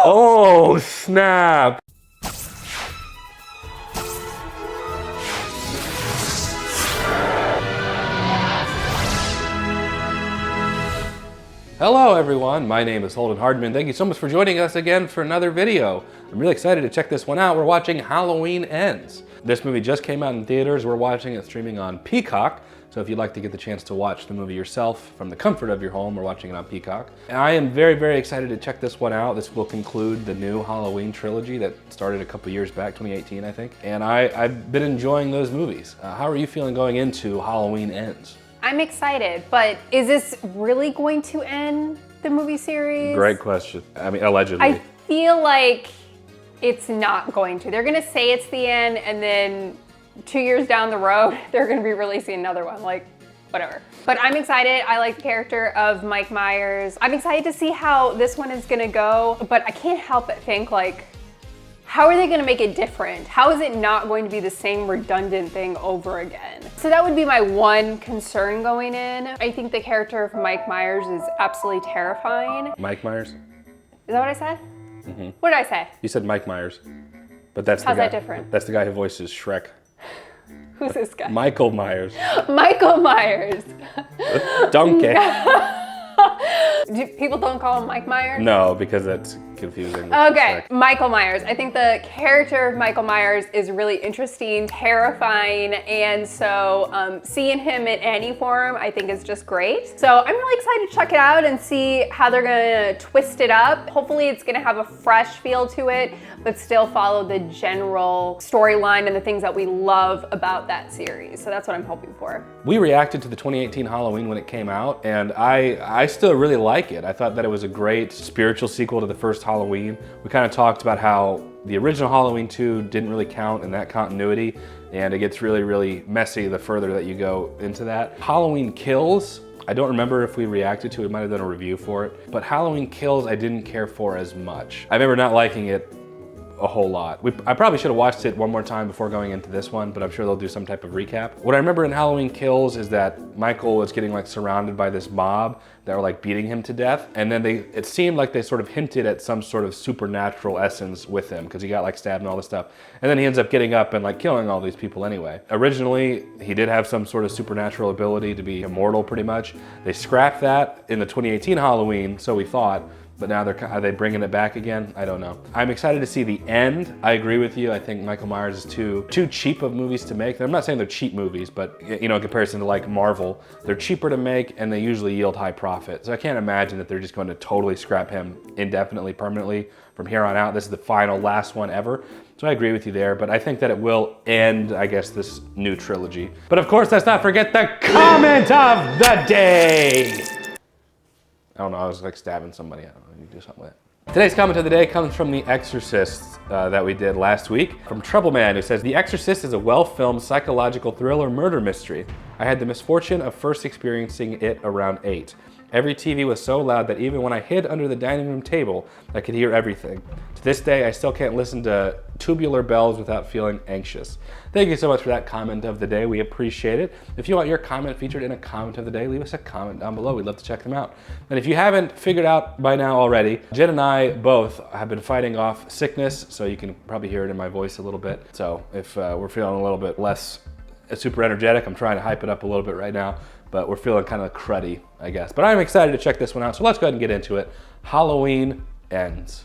Oh, snap. Hello everyone, my name is Holden Hardman. Thank you so much for joining us again for another video. I'm really excited to check this one out. We're watching Halloween Ends. This movie just came out in theaters. We're watching it streaming on Peacock. So if you'd like to get the chance to watch the movie yourself from the comfort of your home, we're watching it on Peacock. And I am very, very excited to check this one out. This will conclude the new Halloween trilogy that started a couple years back, 2018 I think. And I've been enjoying those movies. How are you feeling going into Halloween Ends? I'm excited, but is this really going to end the movie series? Great question. I mean, allegedly. I feel like it's not going to. They're gonna say it's the end, and then 2 years down the road, they're gonna be releasing another one, like, whatever. But I'm excited. I like the character of Mike Myers. I'm excited to see how this one is gonna go, but I can't help but think, like, how are they gonna make it different? How is it not going to be the same redundant thing over again? So that would be my one concern going in. I think the character of Mike Myers is absolutely terrifying. Mike Myers? Is that what I said? Mm-hmm. What did I say? You said Mike Myers, but that's How's the guy. that different? That's the guy who voices Shrek. Who's this guy? Michael Myers. Michael Myers. Donkey. People don't call him Mike Myers? No, because that's confusing. Okay, Michael Myers. I think the character of Michael Myers is really interesting, terrifying, and so seeing him in any form I think is just great. So I'm really excited to check it out and see how they're gonna twist it up. Hopefully it's gonna have a fresh feel to it, but still follow the general storyline and the things that we love about that series. So that's what I'm hoping for. We reacted to the 2018 Halloween when it came out, and I still really like it. I thought that it was a great spiritual sequel to the first Halloween. We kind of talked about how the original Halloween 2 didn't really count in that continuity, and it gets really, really messy the further that you go into that. Halloween Kills, I don't remember if we reacted to it, we might have done a review for it, but Halloween Kills I didn't care for as much. I remember not liking it a whole lot. I probably should have watched it one more time before going into this one, but I'm sure they'll do some type of recap. What I remember in Halloween Kills is that Michael was getting like surrounded by this mob that were like beating him to death, and then it seemed like they sort of hinted at some sort of supernatural essence with him because he got like stabbed and all this stuff, and then he ends up getting up and like killing all these people anyway. Originally, he did have some sort of supernatural ability to be immortal pretty much. They scrapped that in the 2018 Halloween, so we thought, but now are they bringing it back again? I don't know. I'm excited to see the end. I agree with you. I think Michael Myers is too cheap of movies to make. I'm not saying they're cheap movies, but you know, in comparison to like Marvel, they're cheaper to make and they usually yield high profit. So I can't imagine that they're just going to totally scrap him indefinitely, permanently from here on out. This is the final, last one ever. So I agree with you there, but I think that it will end, I guess, this new trilogy. But of course, let's not forget the comment of the day. I don't know, I was like stabbing somebody. I don't know, you do something with it. Today's comment of the day comes from The Exorcist that we did last week. From Troubleman, who says, The Exorcist is a well-filmed psychological thriller murder mystery. I had the misfortune of first experiencing it around 8. Every TV was so loud that even when I hid under the dining room table, I could hear everything. To this day, I still can't listen to tubular bells without feeling anxious. Thank you so much for that comment of the day. We appreciate it. If you want your comment featured in a comment of the day, leave us a comment down below. We'd love to check them out. And if you haven't figured out by now already, Jen and I both have been fighting off sickness, so you can probably hear it in my voice a little bit. So if we're feeling a little bit less super energetic, I'm trying to hype it up a little bit right now, but we're feeling kind of cruddy, I guess. But I'm excited to check this one out, so let's go ahead and get into it. Halloween Ends.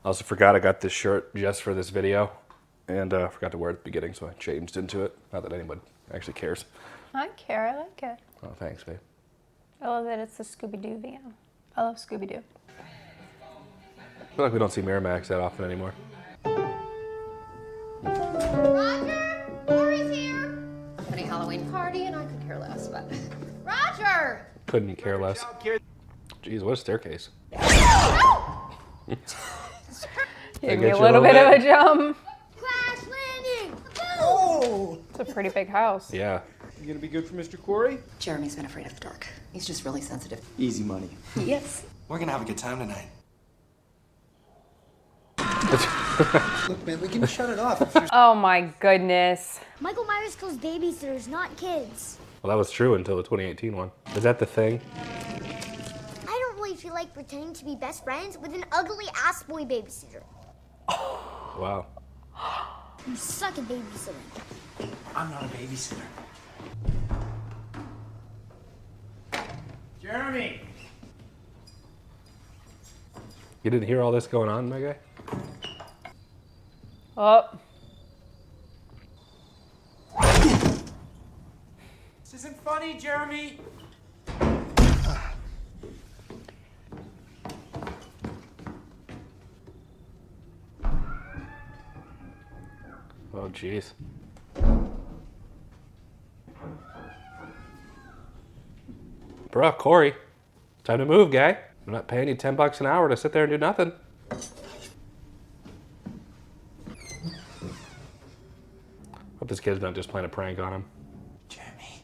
I also forgot I got this shirt just for this video, and I forgot to wear it at the beginning, so I changed into it. Not that anyone actually cares. I care, I like it. Oh, thanks, babe. I love that it's a Scooby-Doo van. I love Scooby-Doo. I feel like we don't see Miramax that often anymore. Roger, Corey's here. Company Halloween party, and I could care less, but Roger. Couldn't care less. Jeez, what a staircase. Give me a little bit of a jump. Crash landing. Oh! It's a pretty big house. Yeah. You gonna be good for Mr. Corey? Jeremy's been afraid of the dark. He's just really sensitive. Easy money. Yes. We're gonna have a good time tonight. Look, man, we can shut it off. Oh my goodness. Michael Myers kills babysitters, not kids. Well, that was true until the 2018 one. Is that the thing? I don't really feel like pretending to be best friends with an ugly ass boy babysitter. Wow. You suck at babysitting. I'm not a babysitter. Jeremy! You didn't hear all this going on, my guy? Oh. This isn't funny, Jeremy! Oh, jeez. Bro, Corey, time to move, guy. I'm not paying you $10 an hour to sit there and do nothing. Hope this kid's not just playing a prank on him. Jeremy.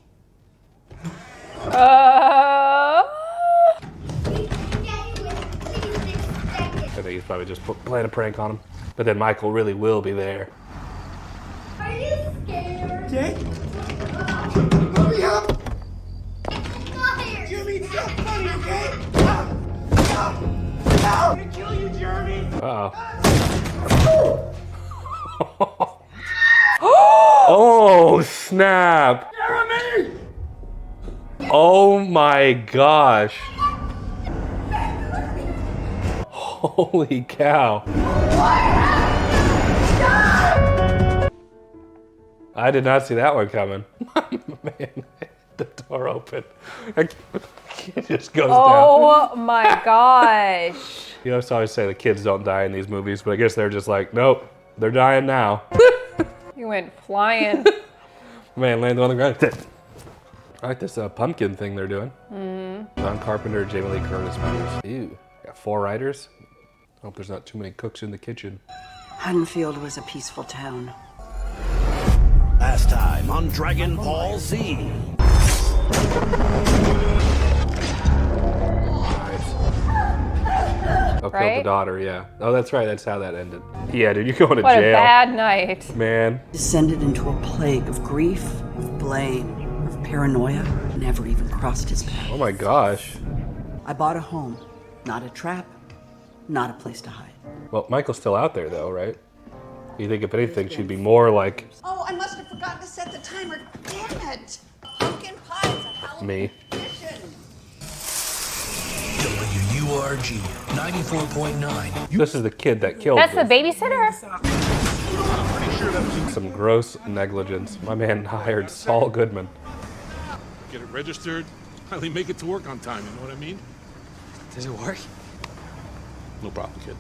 I think he's probably just playing a prank on him. But then Michael really will be there. Are you scared? Okay? Hurry up! Fire! Jeremy, it's not funny, okay? I'm gonna kill you, Jeremy! Uh-oh. Oh, snap. Jeremy! Oh my gosh. Holy cow. I did not see that one coming. Man, the door open. It just goes down. Oh my gosh. You know, I always say the kids don't die in these movies, but I guess they're just like, nope, they're dying now. You went flying. Man, landed on the ground. I like this pumpkin thing they're doing. John Carpenter, Jamie Lee Curtis members. Ew. Got 4 writers. Hope there's not too many cooks in the kitchen. Haddonfield was a peaceful town. Last time on Dragon Ball Z. I'll kill the Right? daughter, yeah. Oh, that's right. That's how that ended. Yeah, dude, you're going to What jail. a bad night. Man. Descended into a plague of grief, of blame, of paranoia. Never even crossed his path. Oh my gosh. I bought a home, not a trap, not a place to hide. Well, Michael's still out there, though, right? You think, if anything, she'd be more like Oh, I must have forgotten to set the timer. Damn it! Pumpkin pie's a Halloween me. tradition. WURG 94.9. This is the kid that killed That's the this. babysitter? Some gross negligence. My man hired Saul Goodman. Get it registered, finally make it to work on time, you know what I mean? Does it work? No problem, kid.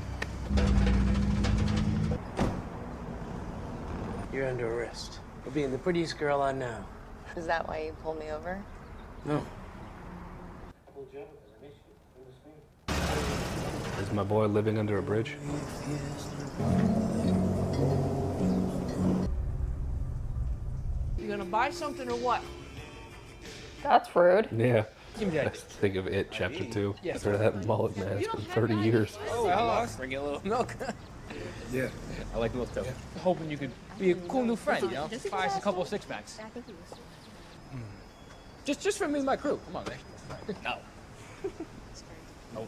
You're under arrest for being the prettiest girl I know. Is that why you pulled me over? No. Is my boy living under a bridge? You gonna buy something or what? That's rude. Yeah. Give me I that. think of It Chapter 2. Yes. After that mullet, man. It's been 30 years. Oh, bring you a little milk. Yeah. I like milk too. Hoping you could be a cool new friend, you know? Buy us a couple of 6-packs. Just for me and my crew. Come on, man. No.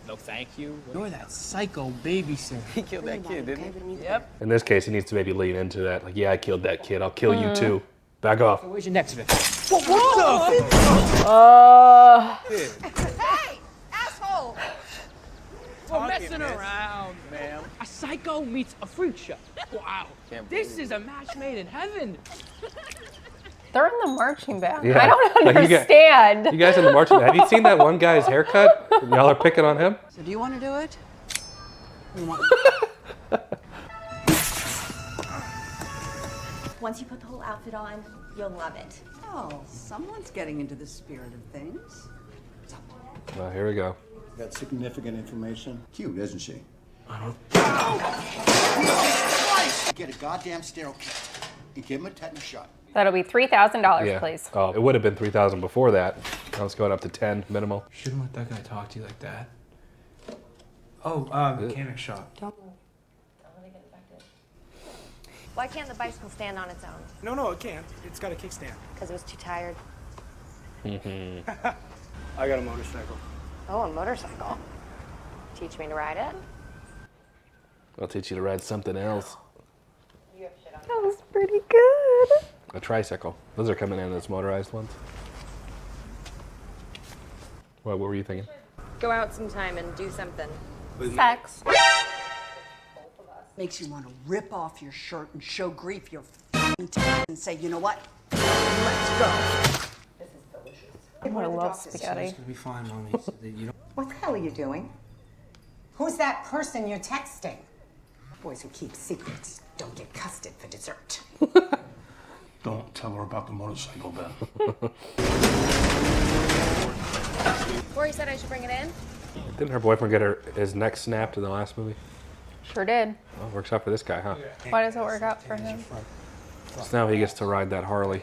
No, thank you. You're that psycho babysitter. He killed that kid, didn't he? Yep. In this case, he needs to maybe lean into that. Like, yeah, I killed that kid. I'll kill you too. Back off. So where's your next victim? Hey, asshole! We're messing around, ma'am. A psycho meets a freak show. Wow. This is a match made in heaven. They're in the marching band. Yeah. I don't Like, understand. You guys in the marching band, have you seen that one guy's haircut? Y'all are picking on him? So do you want to do it? You want- Once you put the whole outfit on, you'll love it. Oh, someone's getting into the spirit of things. Well, here we go. Got significant information. Cute, isn't she? Get a goddamn sterile kit and give him a tetanus shot. That'll be $3,000, Yeah. please. Oh, it would have been 3,000 before that. Now it's going up to 10 minimal. Shouldn't let that guy talk to you like that. Oh, mechanic shop. Why can't the bicycle stand on its own? No, it can't. It's got a kickstand. Because it was too tired. I got a motorcycle. Oh, a motorcycle. Teach me to ride it? I'll teach you to ride something else. That was pretty good. A tricycle. Those are coming in as motorized ones. What were you thinking? Go out sometime and do something. Sex. Makes you want to rip off your shirt and show Grief your and say, you know what? Let's go. This is delicious. I love spaghetti. It's gonna be fine, Mommy. So that you don't... What the hell are you doing? Who's that person you're texting? Boys who keep secrets don't get custard for dessert. Don't tell her about the motorcycle, Ben. Corey said I should bring it in. Didn't her boyfriend get his neck snapped in the last movie? Sure did. Well, works out for this guy, huh? Why does it work out for him? So now he gets to ride that Harley.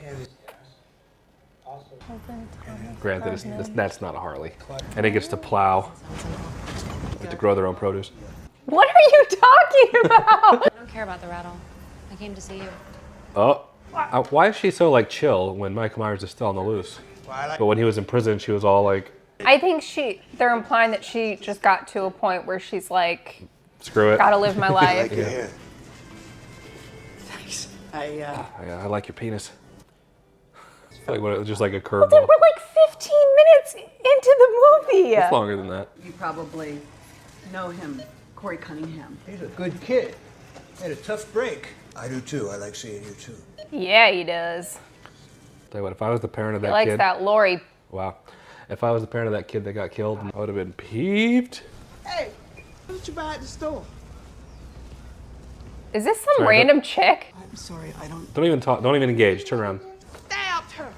Granted, that's not a Harley. And he gets to plow. Get to grow their own produce. What are you talking about? I don't care about the rattle. I came to see you. Oh, why is she so like chill when Michael Myers is still on the loose? But when he was in prison, she was all like... I think they're implying that she just got to a point where she's like, screw it. gotta live my life. I like your hair. Thanks. I like your penis. I feel like it was just like a Well, then curveball. we're like 15 minutes into the movie. It's longer than that. You probably know him, Corey Cunningham. He's a good kid. Had a tough break. I do too. I like seeing you too. Yeah, he does. Tell you what, if I was the parent of that He likes kid... that Lori. Wow. If I was the parent of that kid that got killed, I would have been peeved. Hey, what did you buy at the store? Is this some Sorry, random chick? I'm sorry, I don't... Don't even talk. Don't even engage. Turn around. Stabbed her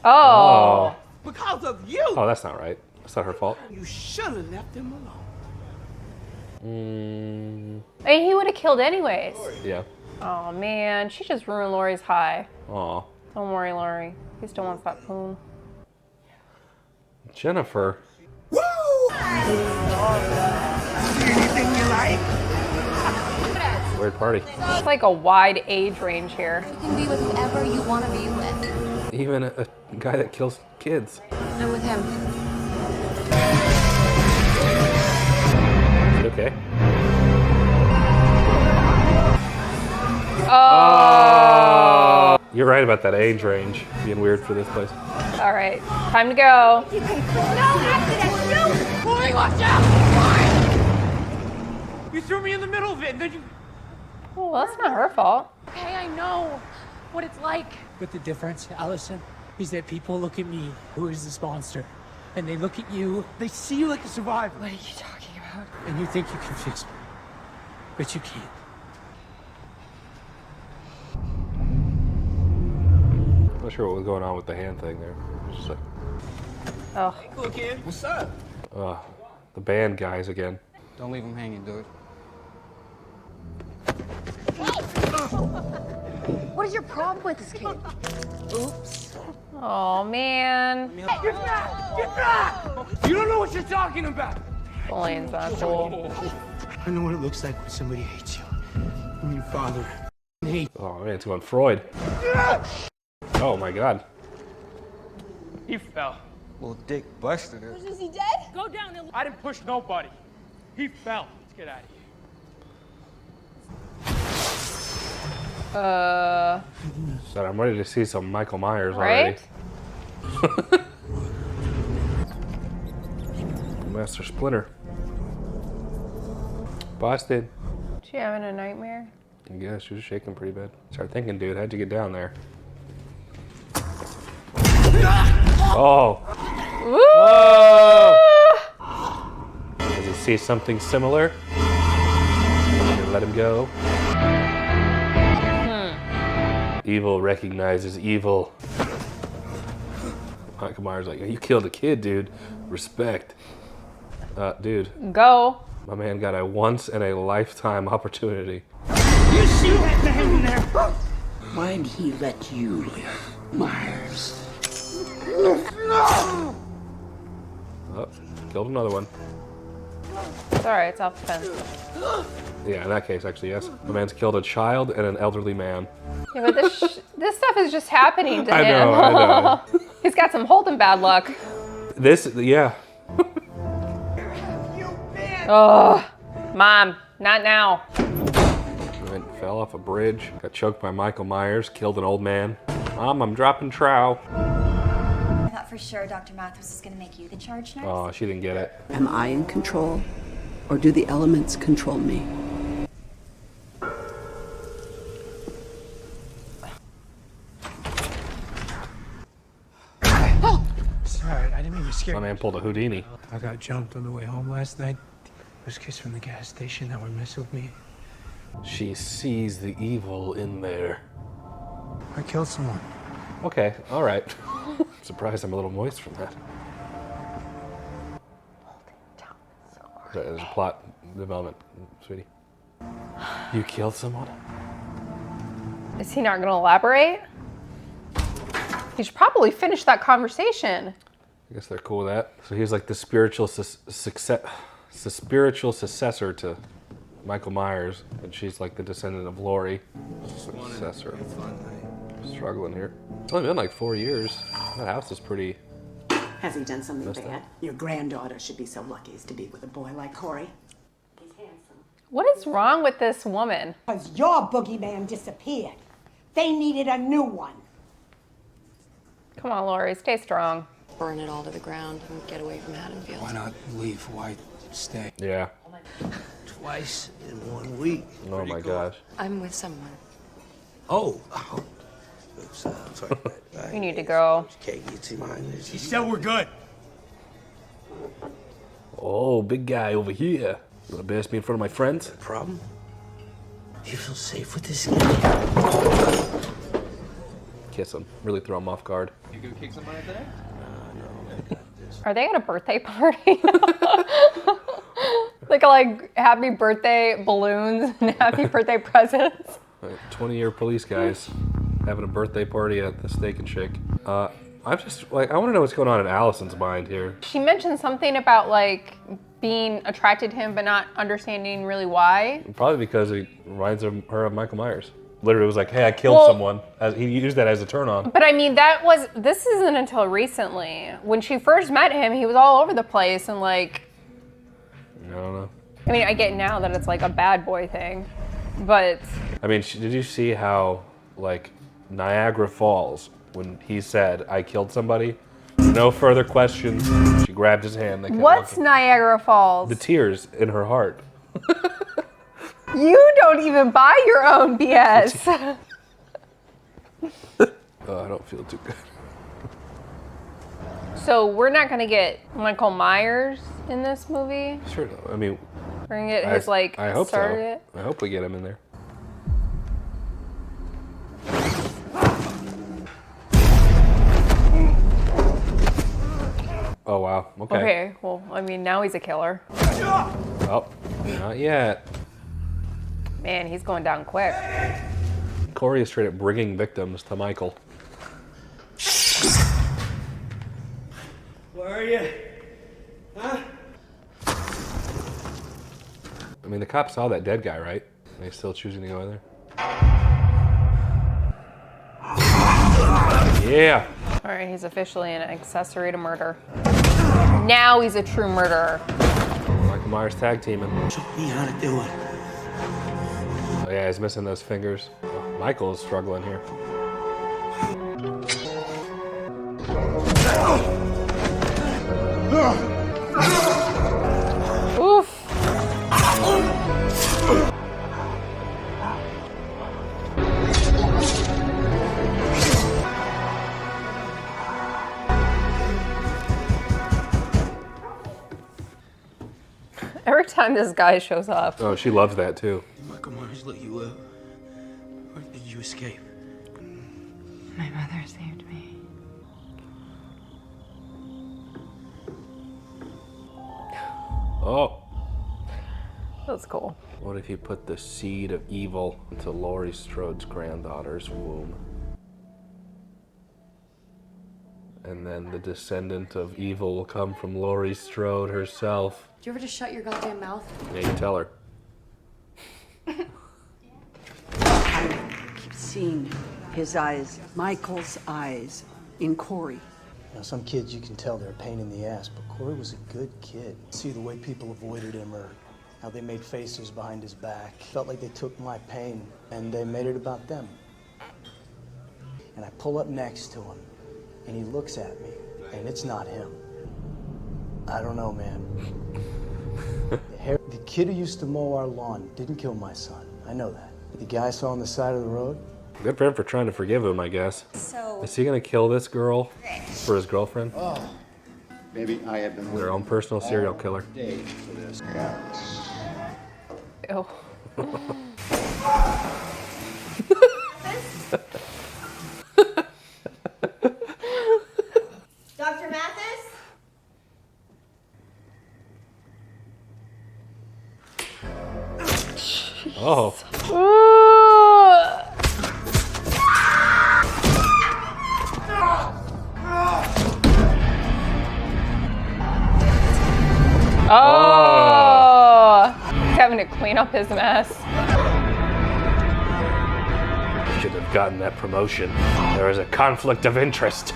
Oh. because of you. Oh, that's not right. That's not her fault. You should have left him alone. I mean, he would have killed anyways. Yeah. Oh man, she just ruined Lori's high. Aw. Don't worry, Lori. He still wants that poon. Jennifer. Woo! Anything you like? Weird party. It's like a wide age range here. You can be with whoever you want to be with. Even a guy that kills kids. I'm with him. Okay. Oh. You're right about that age range being weird for this place. All right, time to go. No accident! Corey, watch out! You threw me in the middle of it, and then you... Well, that's not her fault. Hey, I know what it's like. But the difference, Allison, is that people look at me, who is this monster, and they look at you, they see you like a survivor. What are you talking about? And you think you can fix me, but you can't. I'm not sure what was going on with the hand thing there. Just like, Oh. Cool kid, what's up? the band guys again. Don't leave him hanging, dude. What is your problem with this kid? Oops. Oh man. Get back! Get back! You don't know what you're talking about. Bullying's not cool. I know what it looks like when somebody hates you. When your father hates. Oh man, it's going Freud. Oh my God. He fell. Well, Dick busted her. Is he dead? Go down there. I didn't push nobody. He fell. Let's get out of here. So I'm ready to see some Michael Myers already. Right? Master Splinter. Busted. She having a nightmare? I guess she was shaking pretty bad. Start thinking, dude, how'd you get down there? Oh. Whoa! Does he see something similar? Let him go. Evil recognizes evil. Michael Myers like, you killed a kid, dude. Respect. Dude. Go. My man got a once in a lifetime opportunity. You see that man in there? Why'd he let you live, Myers? Oh, killed another one. It's alright, it's off the fence. Yeah, in that case, actually, yes. The man's killed a child and an elderly man. Yeah, but this stuff is just happening to I him. know, I know. He's got some Holden bad luck. This, yeah. Oh, Mom, not now. Went, fell off a bridge, got choked by Michael Myers, killed an old man. Mom, I'm dropping trowel. I thought for sure Dr. Mathis was going to make you the charge nurse. Oh, she didn't get it. Am I in control, or do the elements control me? Sorry, I didn't mean to scare My you. man pulled a Houdini. I got jumped on the way home last night. Those kids from the gas station that were messing with me. She sees the evil in there. I killed someone. Okay, all right. Surprised I'm a little moist from that. There's a plot development, sweetie. You killed someone? Is he not going to elaborate? He should probably finish that conversation. I guess they're cool with that. So he's like the spiritual successor to Michael Myers, and she's like the descendant of Laurie. Successor. Struggling here. It's only been like 4 years. That house is pretty. Has he done something bad? Your granddaughter should be so lucky as to be with a boy like Corey. He's handsome. What is wrong with this woman? Because your boogeyman disappeared. They needed a new one. Come on, Laurie, stay strong. Burn it all to the ground and get away from Haddonfield. Why not leave? Why stay? Yeah. Twice in 1 week. Oh my gosh. I'm with someone. Oh. Oops, sorry. You need to go. Can't get to mine. She said we're good. Oh, big guy over here. You wanna bash me in front of my friends? Problem? You feel safe with this guy? Kiss him. Really throw him off guard. You gonna kick somebody today? No. Are they at a birthday party? like happy birthday balloons and happy birthday presents. Like 20-year police guys having a birthday party at the Steak and Shake. I'm just like, I want to know what's going on in Allison's mind here. She mentioned something about like being attracted to him but not understanding really why. Probably because he reminds her of Michael Myers. Literally was like, hey, I killed someone. He used that as a turn on. But I mean, this isn't until recently. When she first met him, he was all over the place and like, I don't know. I mean, I get now that it's like a bad boy thing, but. I mean, did you see how like Niagara Falls, when he said, I killed somebody, no further questions, she grabbed his hand. What's Niagara Falls? The tears in her heart. You don't even buy your own BS. I don't feel too good. So we're not gonna get Michael Myers in this movie? Sure, I mean. We're gonna get his like, I hope so. I hope we get him in there. Oh wow, okay. Okay, well, I mean, now he's a killer. Oh, not yet. Man, he's going down quick. Corey is straight up bringing victims to Michael. Where are you? Huh? I mean, the cops saw that dead guy, right? Are they still choosing to go in there? Yeah. All right, he's officially an accessory to murder. Now he's a true murderer. Michael Myers tag teaming. Show me how to do it. Oh yeah, he's missing those fingers. Oh, Michael is struggling here. Oof. Every time this guy shows up. Oh, she loves that too. Michael Myers let you live. Or did you escape? My mother saved me. Oh. That's cool. What if you put the seed of evil into Laurie Strode's granddaughter's womb? And then the descendant of evil will come from Laurie Strode herself. Do you ever just shut your goddamn mouth? Yeah, you tell her. I keep seeing his eyes, Michael's eyes, in Corey. Now, some kids you can tell they're a pain in the ass, but Corey was a good kid. See the way people avoided him or How they made faces behind his back. Felt like they took my pain and they made it about them. And I pull up next to him and he looks at me and it's not him. I don't know, man. The kid who used to mow our lawn didn't kill my son. I know that. The guy I saw on the side of the road. Good for him for trying to forgive him, I guess. So... Is he gonna kill this girl for his girlfriend? Oh, maybe I have been Their own personal serial killer. day for this. Ew. Dr. Mathis? Oh. Oh. He's having to clean up his mess. Should have gotten that promotion. There was a conflict of interest.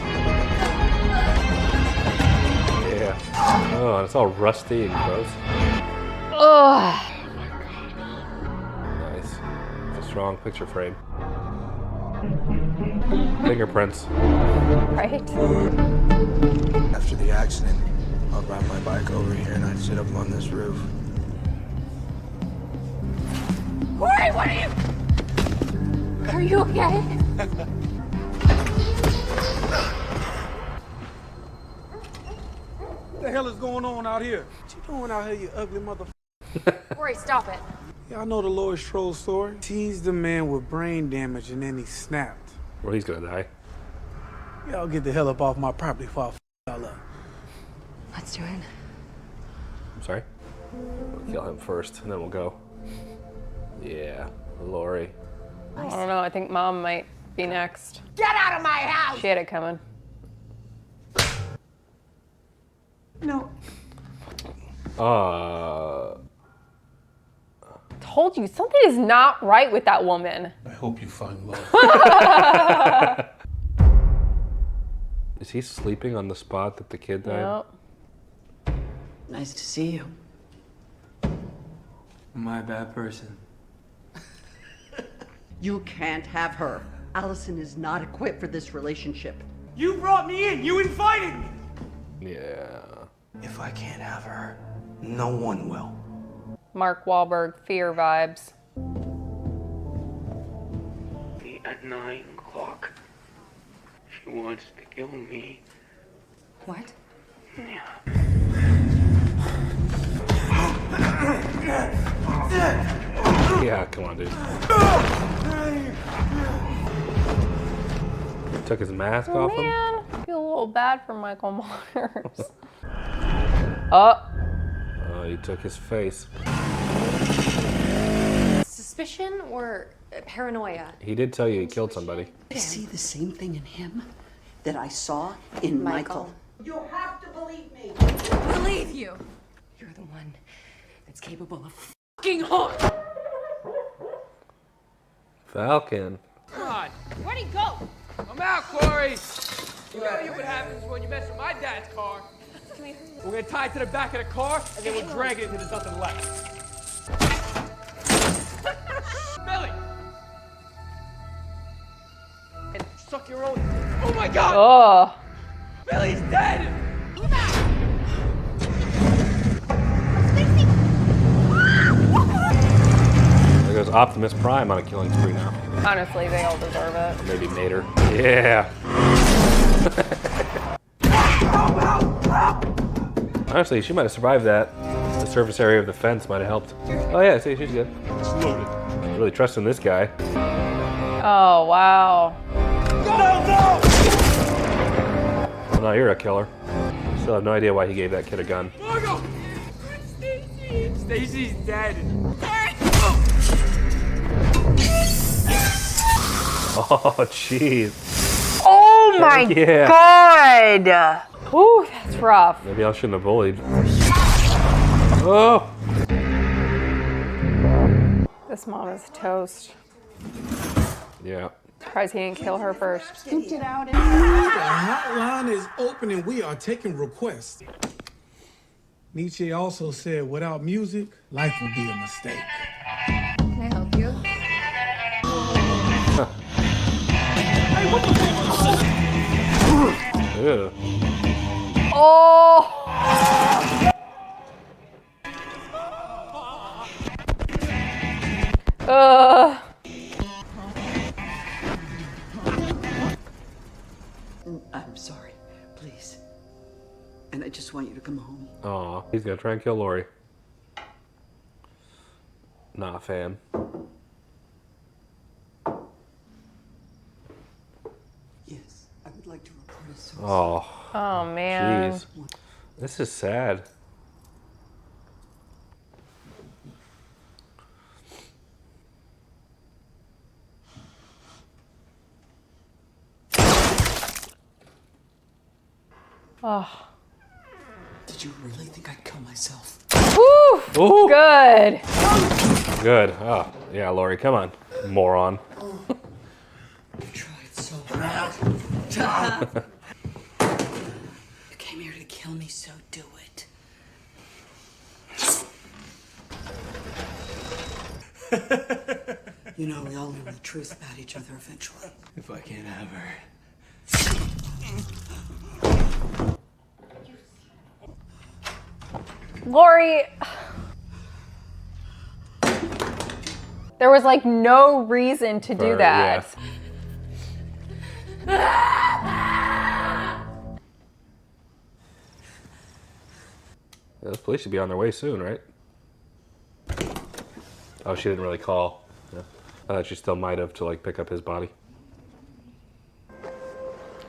Yeah. Oh, and it's all rusty and gross. Ugh. Nice. It's a strong picture frame. Fingerprints. Right? After the accident, I'll ride my bike over here and I'd sit up on this roof. Corey, what are you? Are you okay? What the hell is going on out here? What you doing out here, you ugly motherfucker? Corey, stop it. Y'all know the Lois Stroll story? Teased the man with brain damage and then he snapped. Well, he's gonna die. Y'all get the hell up off my property before I f y'all up. Let's do it. I'm sorry? We'll kill him first, and then we'll go. Yeah, Lori. I don't know. I think Mom might be next. Get out of my house! She had it coming. No. Told you, something is not right with that woman. I hope you find love. Is he sleeping on the spot that the kid died? Yep. Nice to see you. Am I a bad person? You can't have her. Allison is not equipped for this relationship. You brought me in! You invited me! Yeah. If I can't have her, no one will. Mark Wahlberg, fear vibes. At 9 o'clock. She wants to kill me. What? Yeah. Yeah, come on, dude. Took his mask off him? Man, I feel a little bad for Michael Myers. Oh, he took his face. Suspicion or paranoia? He did tell you he killed somebody. I see the same thing in him that I saw in Michael. You have to believe me. Believe you. You're the one that's capable of fucking harm. Falcon. Come on. Where'd he go? I'm out, Corey. You know what happens when you mess with my dad's car. We're gonna tie it to the back of the car, and then we'll drag it until there's nothing left. Billy! And suck your own. Oh my God! oh. Billy's dead! There goes Optimus Prime on a killing spree now. Honestly, they all deserve it. Or maybe Mater. Yeah. Honestly, she might have survived that. The surface area of the fence might have helped. Oh yeah, see, she's good. It's loaded. Really trusting this guy. Oh, wow. Well, now you're a killer. Still have no idea why he gave that kid a gun. Margo! Stacy's dead. Oh, jeez. Oh my Yeah. God. Ooh, that's rough. Maybe I shouldn't have bullied. Oh! This mom is toast. Yeah. Surprised he didn't kill her first. Scooped it out The hotline is open and we are taking requests. Nietzsche also said, without music, life would be a mistake. Can I help you? Ew. Oh! I'm sorry, please. And I just want you to come home. Aw, he's gonna try and kill Lori. Nah, fam. Yes, I would like to report a suicide. Oh. Oh, man. Jeez. This is sad. Oh. Did you really think I'd kill myself? Woo! Ooh. Good. Good. Oh, yeah, Lori, come on, moron. You tried so hard. You came here to kill me, so do it. You know, we all learn the truth about each other eventually. If I can't have her. Lori. There was like no reason to do that. Yeah. Those police should be on their way soon, right? Oh, she didn't really call. Yeah. I thought she still might have to like pick up his body.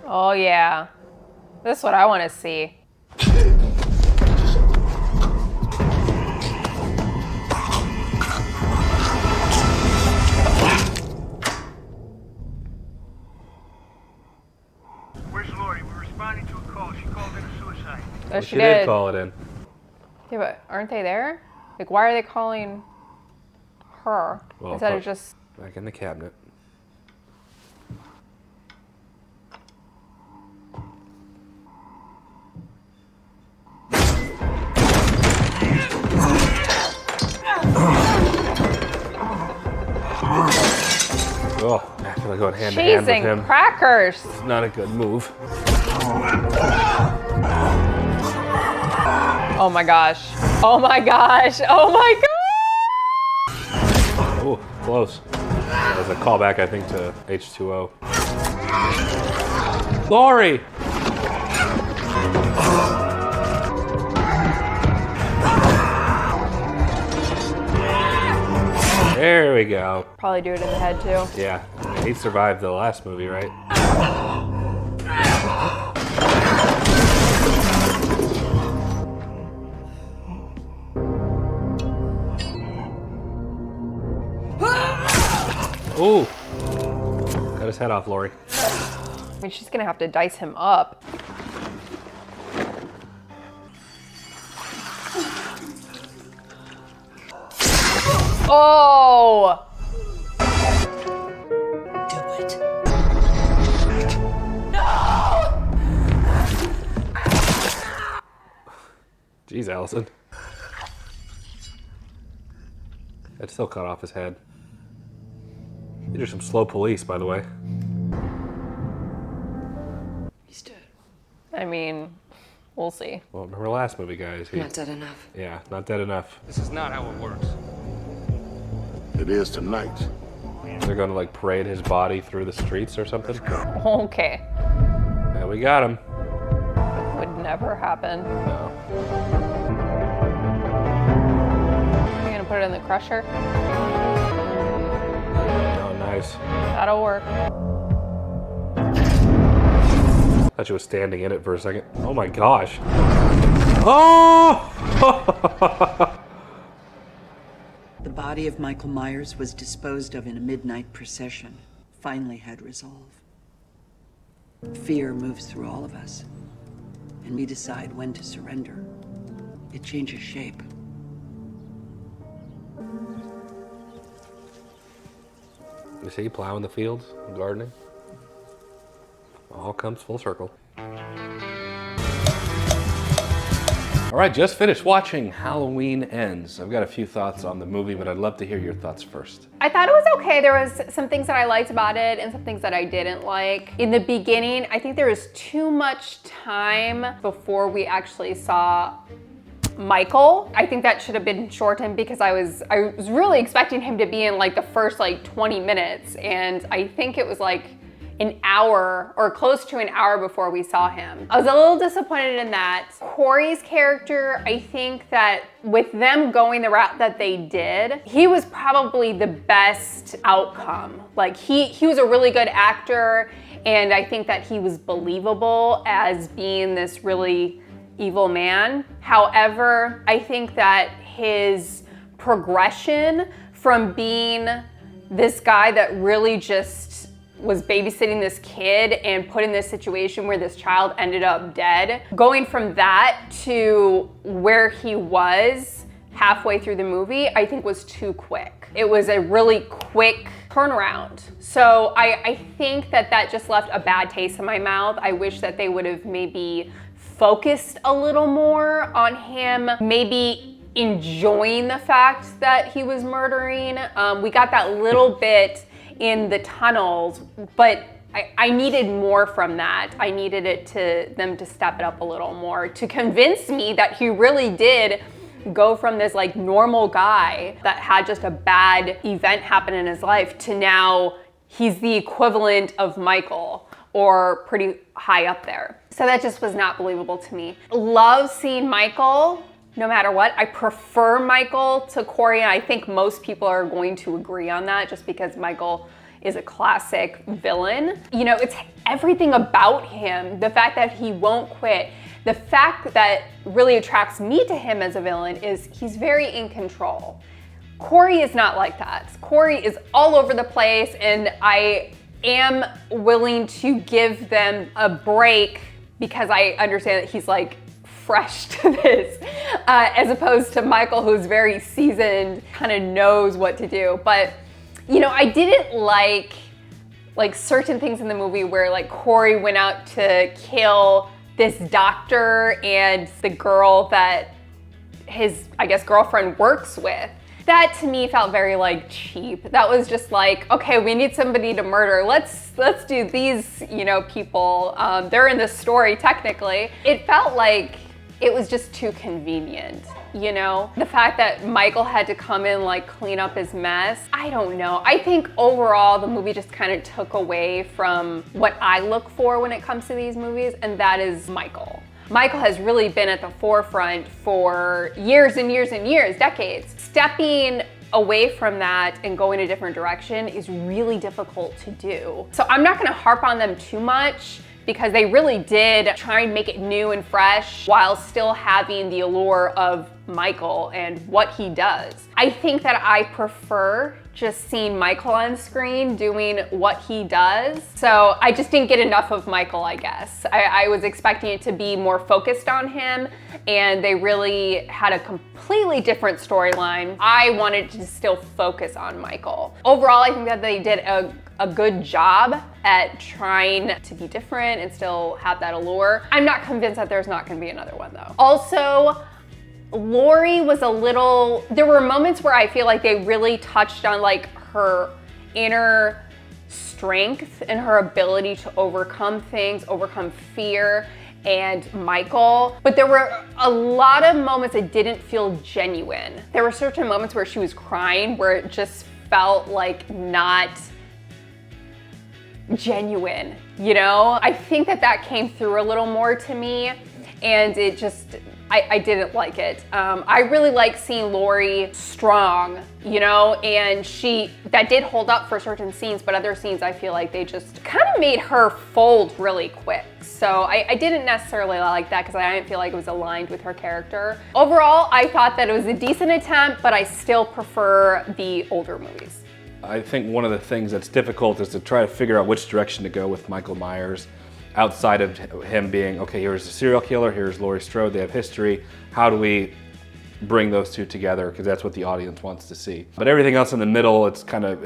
Oh yeah. This is what I want to see. Where's Lori? We're responding to a call. She called in a suicide. Oh, She did call it in. Yeah, but aren't they there? Like, why are they calling her Well, instead of just... back in the cabinet. Oh, I feel like going hand to hand with Cheese him. and crackers. It's not a good move. Oh my gosh. Oh my gosh. Oh my god. Oh, close. As a callback, I think, to H2O. Lori! There we go. Probably do it in the head too. Yeah, he survived the last movie, right? Ooh! Cut his head off, Lori. I mean, she's gonna have to dice him up. Oh! Do it. Jeez, Allison. I'd still cut off his head. These are some slow police, by the way. He's dead. I mean, we'll see. Well, remember last movie, guys? Not dead enough. Yeah, not dead enough. This is not how it works. It is tonight. They're gonna like parade his body through the streets or something. Okay. Yeah, we got him. Would never happen. No. You gonna put it in the crusher? Oh, nice. That'll work. Thought she was standing in it for a second. Oh my gosh. Oh! The body of Michael Myers was disposed of in a midnight procession. Finally had resolve. Fear moves through all of us, and we decide when to surrender. It changes shape. You see, plowing the fields, gardening. All comes full circle. All All right, just finished watching Halloween Ends. I've got a few thoughts on the movie, but I'd love to hear your thoughts first. I thought it was okay. There was some things that I liked about it and some things that I didn't like. In the beginning, I think there was too much time before we actually saw Michael. I think that should have been shortened because I was really expecting him to be in like the first like 20 minutes, and I think it was like an hour or close to an hour before we saw him. I was a little disappointed in that. Corey's character, I think that with them going the route that they did, he was probably the best outcome. Like he was a really good actor, and I think that he was believable as being this really evil man. However, I think that his progression from being this guy that really just was babysitting this kid and put in this situation where this child ended up dead, going from that to where he was halfway through the movie, I think was too quick. It was a really quick turnaround. So I think that that just left a bad taste in my mouth. I wish that they would have maybe focused a little more on him, maybe enjoying the fact that he was murdering. We got that little bit in the tunnels, but I needed more from that. I needed them to step it up a little more to convince me that he really did go from this like normal guy that had just a bad event happen in his life to now he's the equivalent of Michael, or pretty high up there. So that just was not believable to me. Love seeing Michael no matter what. I prefer Michael to Corey, and I think most people are going to agree on that just because Michael is a classic villain. You know, it's everything about him, the fact that he won't quit. The fact that really attracts me to him as a villain is he's very in control. Corey is not like that. Corey is all over the place, and I am willing to give them a break because I understand that he's like fresh to this, as opposed to Michael, who's very seasoned, kind of knows what to do. But, you know, I didn't like certain things in the movie where like Corey went out to kill this doctor and the girl that his, I guess, girlfriend works with. That to me felt very like cheap. That was just like, okay, we need somebody to murder. Let's do these, you know, people. They're in the story technically. It felt like it was just too convenient, you know? The fact that Michael had to come in, like, clean up his mess, I don't know. I think overall the movie just kind of took away from what I look for when it comes to these movies, and that is Michael. Michael has really been at the forefront for years and years and years, decades. Stepping away from that and going a different direction is really difficult to do. So I'm not gonna harp on them too much, because they really did try and make it new and fresh while still having the allure of Michael and what he does. I think that I prefer just seeing Michael on screen doing what he does. So I just didn't get enough of Michael, I guess. I was expecting it to be more focused on him, and they really had a completely different storyline. I wanted to still focus on Michael. Overall, I think that they did a good job at trying to be different and still have that allure. I'm not convinced that there's not gonna be another one though. Also, Lori was there were moments where I feel like they really touched on like her inner strength and her ability to overcome things, overcome fear, and Michael. But there were a lot of moments that didn't feel genuine. There were certain moments where she was crying where it just felt like not genuine, you know? I think that came through a little more to me, and it just, I didn't like it. I really like seeing Lori strong, you know, and that did hold up for certain scenes, but other scenes I feel like they just kind of made her fold really quick. So I didn't necessarily like that because I didn't feel like it was aligned with her character. Overall, I thought that it was a decent attempt, but I still prefer the older movies. I think one of the things that's difficult is to try to figure out which direction to go with Michael Myers outside of him being, okay, here's a serial killer, here's Laurie Strode, they have history. How do we bring those two together? Because that's what the audience wants to see. But everything else in the middle, it's kind of,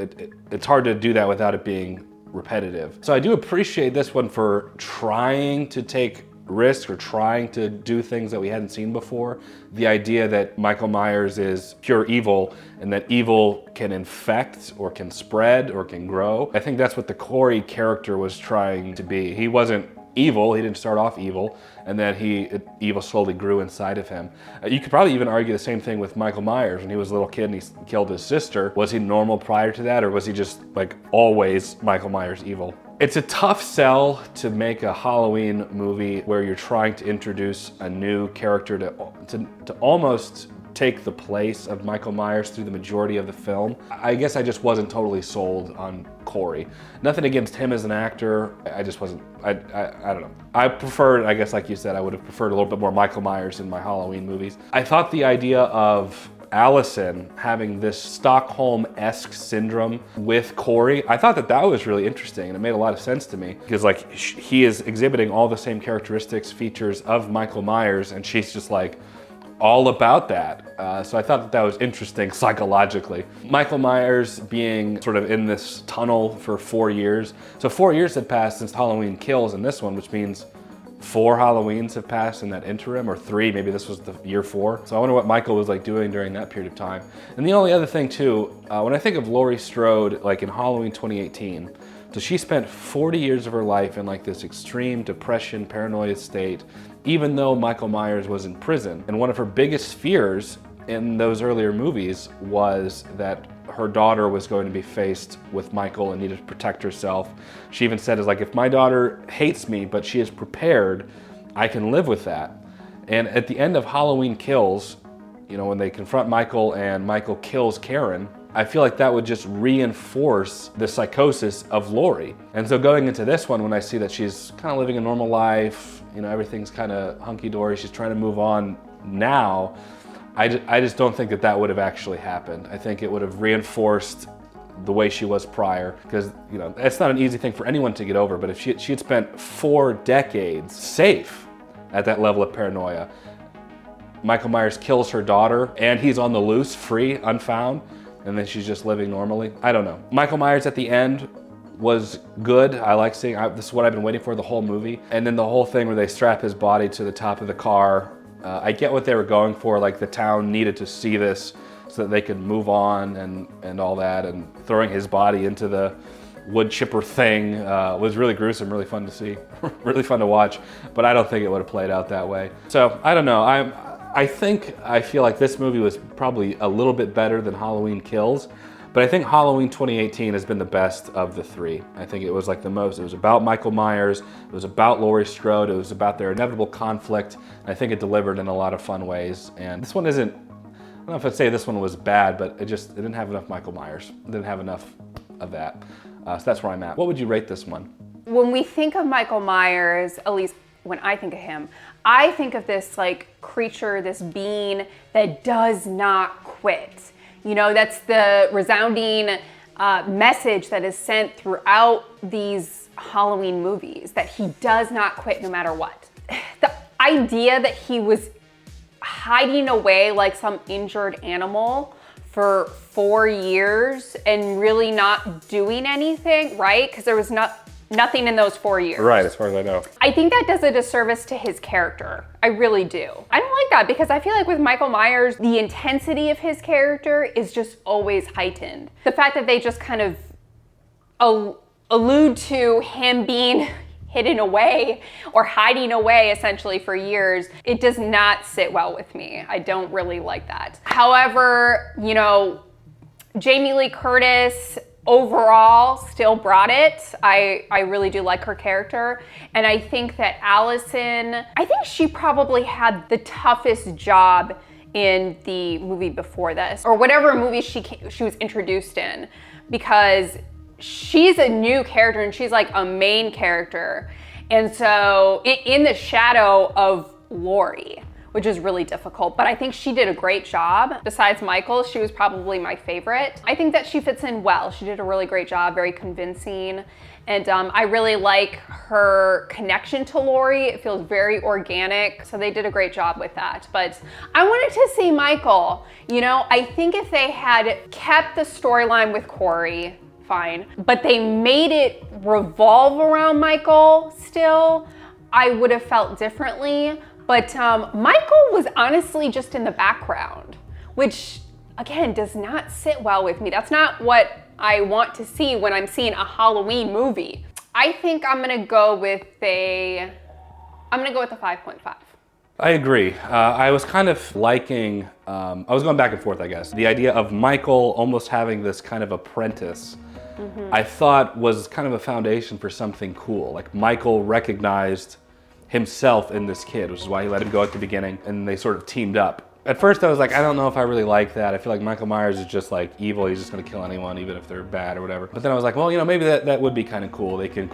it's hard to do that without it being repetitive. So I do appreciate this one for trying to take risk or trying to do things that we hadn't seen before. The idea that Michael Myers is pure evil and that evil can infect or can spread or can grow. I think that's what the Corey character was trying to be. He wasn't evil, he didn't start off evil, and then evil slowly grew inside of him. You could probably even argue the same thing with Michael Myers. When he was a little kid and he killed his sister, was he normal prior to that, or was he just like always Michael Myers evil? It's a tough sell to make a Halloween movie where you're trying to introduce a new character to almost take the place of Michael Myers through the majority of the film. I guess I just wasn't totally sold on Corey. Nothing against him as an actor, I just wasn't, I don't know. I preferred, I guess like you said, I would have preferred a little bit more Michael Myers in my Halloween movies. I thought the idea of Allison having this Stockholm-esque syndrome with Corey, I thought that was really interesting, and it made a lot of sense to me because like he is exhibiting all the same characteristics, features of Michael Myers, and she's just like all about that. So I thought that was interesting psychologically. Michael Myers being sort of in this tunnel for 4 years. So 4 years had passed since Halloween Kills in this one, which means 4 Halloweens have passed in that interim, or 3, maybe this was the year 4. So I wonder what Michael was like doing during that period of time. And the only other thing too, when I think of Laurie Strode, like in Halloween 2018, so she spent 40 years of her life in like this extreme depression, paranoia state, even though Michael Myers was in prison. And one of her biggest fears in those earlier movies was that her daughter was going to be faced with Michael and needed to protect herself. She even said, if my daughter hates me, but she is prepared, I can live with that. And at the end of Halloween Kills, you know, when they confront Michael and Michael kills Karen, I feel like that would just reinforce the psychosis of Laurie. And so going into this one, when I see that she's kind of living a normal life, you know, everything's kind of hunky-dory, she's trying to move on now, I just don't think that would have actually happened. I think it would have reinforced the way she was prior, because, you know, it's not an easy thing for anyone to get over, but if she had spent 4 decades safe at that level of paranoia, Michael Myers kills her daughter and he's on the loose, free, unfound, and then she's just living normally. I don't know. Michael Myers at the end was good. I like seeing, this is what I've been waiting for the whole movie. And then the whole thing where they strap his body to the top of the car, I get what they were going for, like the town needed to see this so that they could move on and all that, and throwing his body into the wood chipper thing was really gruesome, really fun to see, really fun to watch, but I don't think it would have played out that way. So I don't know, I feel like this movie was probably a little bit better than Halloween Kills, but I think Halloween 2018 has been the best of the 3. I think it was like the most, it was about Michael Myers, it was about Laurie Strode, it was about their inevitable conflict, and I think it delivered in a lot of fun ways. And this one isn't, I don't know if I'd say this one was bad, but it didn't have enough Michael Myers. It didn't have enough of that. So that's where I'm at. What would you rate this one? When we think of Michael Myers, at least when I think of him, I think of this like creature, this being that does not quit. You know, that's the resounding message that is sent throughout these Halloween movies, that he does not quit no matter what. The idea that he was hiding away like some injured animal for 4 years and really not doing anything, right? Because there was nothing in those 4 years. Right, as far as I know. I think that does a disservice to his character. I really do. I don't like that because I feel like with Michael Myers, the intensity of his character is just always heightened. The fact that they just kind of allude to him being hidden away or hiding away essentially for years, it does not sit well with me. I don't really like that. However, you know, Jamie Lee Curtis overall still brought it. I really do like her character. And I think that Allison, I think she probably had the toughest job in the movie before this, or whatever movie she was introduced in, because she's a new character and she's like a main character. And so in the shadow of Laurie, which is really difficult, but I think she did a great job. Besides Michael, she was probably my favorite. I think that she fits in well. She did a really great job, very convincing. And I really like her connection to Laurie. It feels very organic. So they did a great job with that. But I wanted to see Michael. You know, I think if they had kept the storyline with Corey, fine, but they made it revolve around Michael still, I would have felt differently. But Michael was honestly just in the background, which again, does not sit well with me. That's not what I want to see when I'm seeing a Halloween movie. I think I'm gonna go with a 5.5. I agree. I was kind of liking, I was going back and forth, I guess. The idea of Michael almost having this kind of apprentice, I thought was kind of a foundation for something cool. Like Michael recognized himself in this kid, which is why he let him go at the beginning, and they sort of teamed up. At first I was like, I don't know if I really like that. I feel like Michael Myers is just like evil. He's just gonna kill anyone, even if they're bad or whatever. But then I was like, well, you know, maybe that would be kind of cool. They can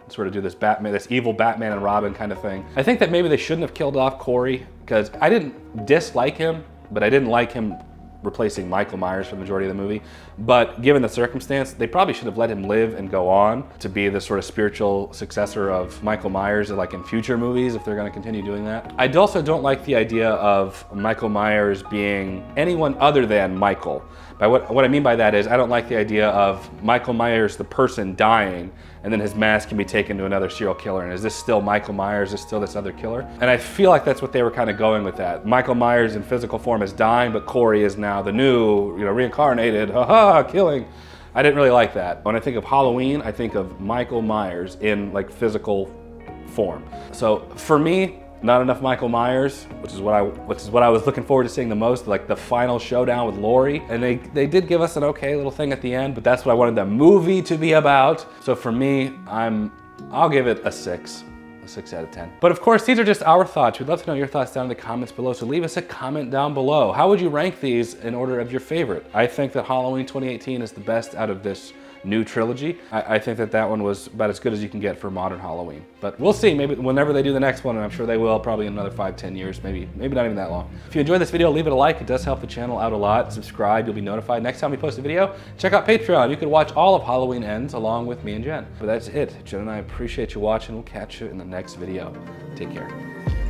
sort of do this this evil Batman and Robin kind of thing. I think that maybe they shouldn't have killed off Corey, because I didn't dislike him, but I didn't like him replacing Michael Myers for the majority of the movie. But given the circumstance, they probably should have let him live and go on to be the sort of spiritual successor of Michael Myers, like in future movies, if they're gonna continue doing that. I also don't like the idea of Michael Myers being anyone other than Michael. By what I mean by that is, I don't like the idea of Michael Myers, the person, dying, and then his mask can be taken to another serial killer. And is this still Michael Myers? Is this still this other killer? And I feel like that's what they were kind of going with that. Michael Myers in physical form is dying, but Corey is now the new, you know, reincarnated, haha, killing. I didn't really like that. When I think of Halloween, I think of Michael Myers in like physical form. So for me, not enough Michael Myers, which is what I was looking forward to seeing the most, like the final showdown with Laurie. And they did give us an okay little thing at the end, but that's what I wanted the movie to be about. So for me, I'll give it a 6 out of 10. But of course, these are just our thoughts. We'd love to know your thoughts down in the comments below, so leave us a comment down below. How would you rank these in order of your favorite? I think that Halloween 2018 is the best out of this new trilogy. I think that one was about as good as you can get for modern Halloween. But we'll see, maybe whenever they do the next one, and I'm sure they will, probably in another 5-10 years, maybe not even that long. If you enjoyed this video, leave it a like. It does help the channel out a lot. Subscribe, you'll be notified next time we post a video. Check out Patreon. You can watch all of Halloween Ends along with me and Jen. But that's it. Jen and I appreciate you watching. We'll catch you in the next video. Take care.